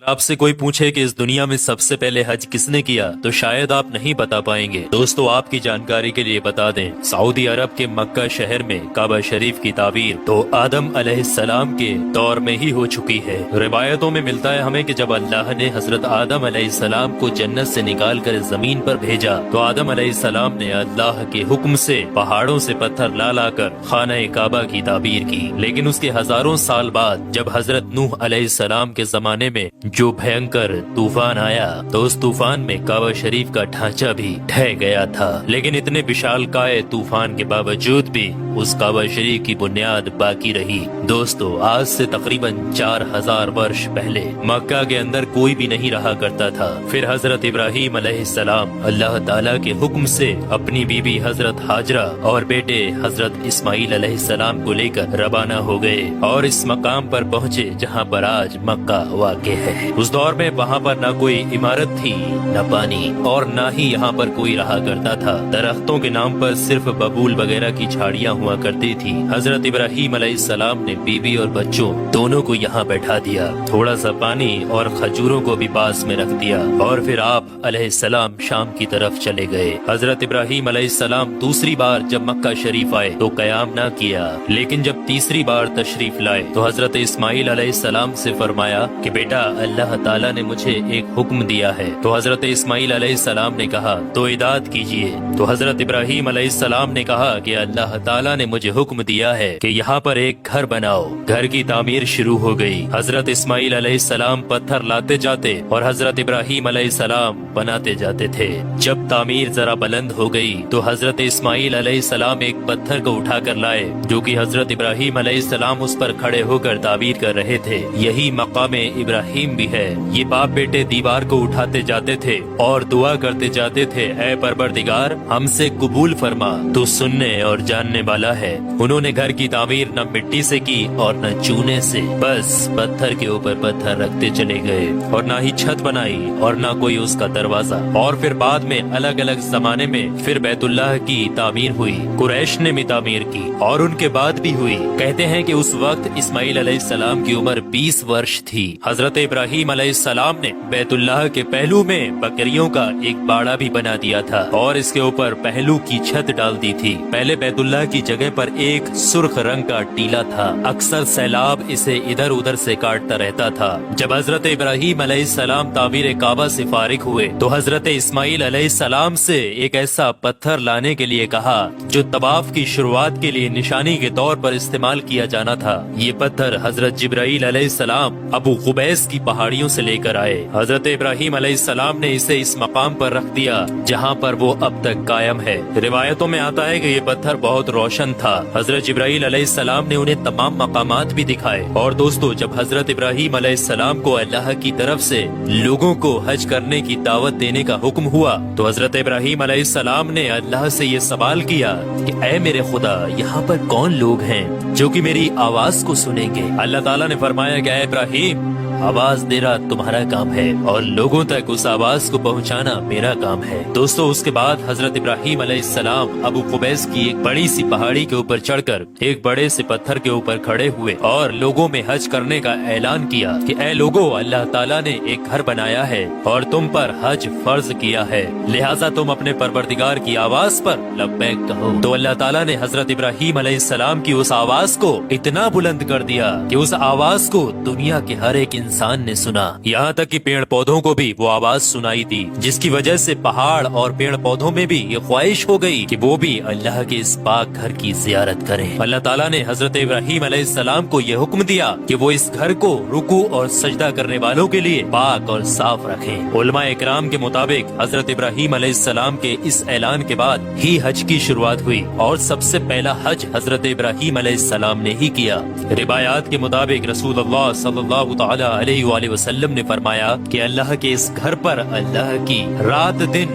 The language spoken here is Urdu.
آپ سے کوئی پوچھے کہ اس دنیا میں سب سے پہلے حج کس نے کیا تو شاید آپ نہیں بتا پائیں گے۔ دوستو آپ کی جانکاری کے لیے بتا دیں، سعودی عرب کے مکہ شہر میں کعبہ شریف کی تعمیر تو آدم علیہ السلام کے دور میں ہی ہو چکی ہے۔ روایتوں میں ملتا ہے ہمیں کہ جب اللہ نے حضرت آدم علیہ السلام کو جنت سے نکال کر زمین پر بھیجا تو آدم علیہ السلام نے اللہ کے حکم سے پہاڑوں سے پتھر لا کر خانہ کعبہ کی تعمیر کی، لیکن اس کے ہزاروں سال بعد جب حضرت نوح علیہ السلام کے زمانے میں جو بھینکر طوفان آیا تو اس طوفان میں کعبہ شریف کا ڈھانچہ بھی ڈھہ گیا تھا، لیکن اتنے وشال کائے طوفان کے باوجود بھی اس کعبہ شریف کی بنیاد باقی رہی۔ دوستو آج سے تقریباً 4000 برس پہلے مکہ کے اندر کوئی بھی نہیں رہا کرتا تھا۔ پھر حضرت ابراہیم علیہ السلام اللہ تعالیٰ کے حکم سے اپنی بیوی حضرت ہاجرہ اور بیٹے حضرت اسماعیل علیہ السلام کو لے کر روانہ ہو گئے اور اس مقام پر پہنچے جہاں پر آج مکہ واقع ہے۔ اس دور میں وہاں پر نہ کوئی عمارت تھی، نہ پانی، اور نہ ہی یہاں پر کوئی رہا کرتا تھا۔ درختوں کے نام پر صرف ببول وغیرہ کی جھاڑیاں ہوا کرتی تھی۔ حضرت ابراہیم علیہ السلام نے بیوی اور بچوں دونوں کو یہاں بیٹھا دیا، تھوڑا سا پانی اور کھجوروں کو بھی پاس میں رکھ دیا، اور پھر آپ علیہ السلام شام کی طرف چلے گئے۔ حضرت ابراہیم علیہ السلام دوسری بار جب مکہ شریف آئے تو قیام نہ کیا، لیکن جب تیسری بار تشریف لائے تو حضرت اسماعیل علیہ السلام سے فرمایا کہ بیٹا اللہ تعالیٰ نے مجھے ایک حکم دیا ہے۔ تو حضرت اسماعیل علیہ السلام نے کہا تو اطاعت کیجیے۔ تو حضرت ابراہیم علیہ السلام نے کہا کہ اللہ تعالیٰ نے مجھے حکم دیا ہے کہ یہاں پر ایک گھر بناؤ۔ گھر کی تعمیر شروع ہو گئی۔ حضرت اسماعیل علیہ السلام پتھر لاتے جاتے اور حضرت ابراہیم علیہ السلام بناتے جاتے تھے۔ جب تعمیر ذرا بلند ہو گئی تو حضرت اسماعیل علیہ السلام ایک پتھر کو اٹھا کر لائے جو کہ حضرت ابراہیم علیہ السلام اس پر کھڑے ہو کر تعمیر کر رہے تھے۔ یہی مقام ابراہیم بھی ہے۔ یہ باپ بیٹے دیوار کو اٹھاتے جاتے تھے اور دعا کرتے جاتے تھے، اے پروردگار ہم سے قبول فرما، تو سننے اور جاننے والا ہے۔ انہوں نے گھر کی تعمیر نہ مٹی سے کی اور نہ چونے سے، بس پتھر کے اوپر پتھر رکھتے چلے گئے، اور نہ ہی چھت بنائی اور نہ کوئی اس کا دروازہ۔ اور پھر بعد میں الگ الگ زمانے میں پھر بیت اللہ کی تعمیر ہوئی، قریش نے بھی تعمیر کی اور ان کے بعد بھی ہوئی۔ کہتے ہیں کہ اس وقت اسماعیل علیہ السلام کی عمر 20 ورش تھی۔ حضرت ابراہیم علیہ السلام نے بیت اللہ کے پہلو میں بکریوں کا ایک باڑا بھی بنا دیا تھا اور اس کے اوپر پہلو کی چھت ڈال دی تھی۔ پہلے بیت اللہ کی جگہ پر ایک سرخ رنگ کا ٹیلا تھا، اکثر سیلاب اسے ادھر ادھر سے کاٹتا رہتا تھا۔ جب حضرت ابراہیم علیہ السلام تعمیر کعبہ سے فارغ ہوئے تو حضرت اسماعیل علیہ السلام سے ایک ایسا پتھر لانے کے لیے کہا جو طواف کی شروعات کے لیے نشانی کے طور پر استعمال کیا جانا تھا۔ یہ پتھر حضرت جبرائیل علیہ السلام ابو قبیس کی پہاڑیوں سے لے کر آئے۔ حضرت ابراہیم علیہ السلام نے اسے اس مقام پر رکھ دیا جہاں پر وہ اب تک قائم ہے۔ روایتوں میں آتا ہے کہ یہ پتھر بہت روشن تھا۔ حضرت جبرائیل علیہ السلام نے انہیں تمام مقامات بھی دکھائے۔ اور دوستو جب حضرت ابراہیم علیہ السلام کو اللہ کی طرف سے لوگوں کو حج کرنے کی دعوت دینے کا حکم ہوا تو حضرت ابراہیم علیہ السلام نے اللہ سے یہ سوال کیا کہ اے میرے خدا یہاں پر کون لوگ ہیں جو کہ میری آواز کو سنیں گے؟ اللہ تعالیٰ نے فرمایا کہ اے ابراہیم آواز دینا تمہارا کام ہے اور لوگوں تک اس آواز کو پہنچانا میرا کام ہے۔ دوستو اس کے بعد حضرت ابراہیم علیہ السلام ابو قبیس کی ایک بڑی سی پہاڑی کے اوپر چڑھ کر ایک بڑے سے پتھر کے اوپر کھڑے ہوئے اور لوگوں میں حج کرنے کا اعلان کیا کہ اے لوگو اللہ تعالیٰ نے ایک گھر بنایا ہے اور تم پر حج فرض کیا ہے، لہٰذا تم اپنے پروردگار کی آواز پر لبیک کہو۔ تو اللہ تعالیٰ نے حضرت ابراہیم علیہ السلام کی اس آواز کو اتنا بلند کر دیا کہ اس آواز کو دنیا کے ہر ایک انسان نے سنا، یہاں تک کہ پیڑ پودوں کو بھی وہ آواز سنائی دی، جس کی وجہ سے پہاڑ اور پیڑ پودوں میں بھی یہ خواہش ہو گئی کہ وہ بھی اللہ کے اس پاک گھر کی زیارت کریں۔ اللہ تعالیٰ نے حضرت ابراہیم علیہ السلام کو یہ حکم دیا کہ وہ اس گھر کو رکوع اور سجدہ کرنے والوں کے لیے پاک اور صاف رکھیں۔ علماء اکرام کے مطابق حضرت ابراہیم علیہ السلام کے اس اعلان کے بعد ہی حج کی شروعات ہوئی اور سب سے پہلا حج حضرت ابراہیم علیہ السلام نے ہی کیا۔ روایات کے مطابق رسول اللہ صلی اللہ تعالی علیہ وآلہ وسلم نے فرمایا کہ اللہ کے اس گھر پر اللہ کی رات دن